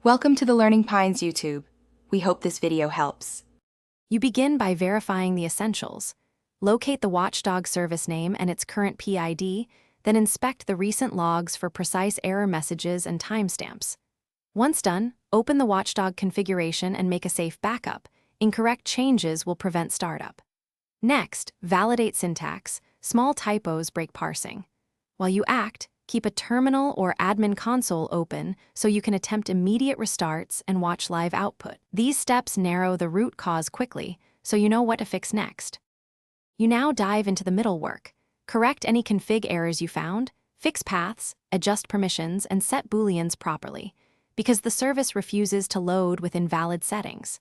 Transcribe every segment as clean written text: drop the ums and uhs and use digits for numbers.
Welcome to the Learning Pines YouTube. We hope this video helps. You begin by verifying the essentials. Locate the watchdog service name and its current PID, then inspect the recent logs for precise error messages and timestamps. Once done, open the watchdog configuration and make a safe backup. Incorrect changes will prevent startup. Next, validate syntax. Small typos break parsing. While you act, keep a terminal or admin console open so you can attempt immediate restarts and watch live output. These steps narrow the root cause quickly, so you know what to fix next. You now dive into the middle work. Correct any config errors you found, fix paths, adjust permissions, and set booleans properly, because the service refuses to load with invalid settings.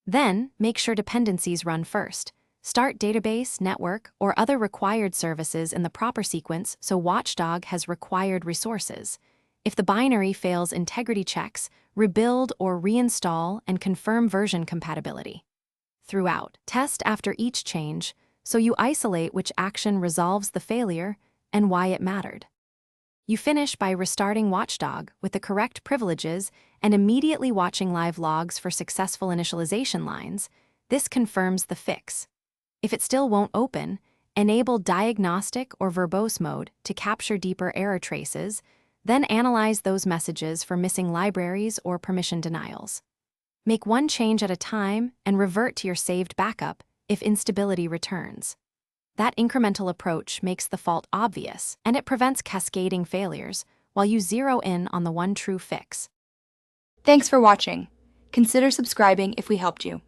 Then, make sure dependencies run first. Start database, network, or other required services in the proper sequence so Watchdog has required resources. If the binary fails integrity checks, rebuild or reinstall and confirm version compatibility. Throughout, test after each change so you isolate which action resolves the failure and why it mattered. You finish by restarting Watchdog with the correct privileges and immediately watching live logs for successful initialization lines. This confirms the fix. If it still won't open, enable diagnostic or verbose mode to capture deeper error traces, then analyze those messages for missing libraries or permission denials. Make one change at a time and revert to your saved backup if instability returns. That incremental approach makes the fault obvious, and it prevents cascading failures while you zero in on the one true fix. Thanks for watching. Consider subscribing if we helped you.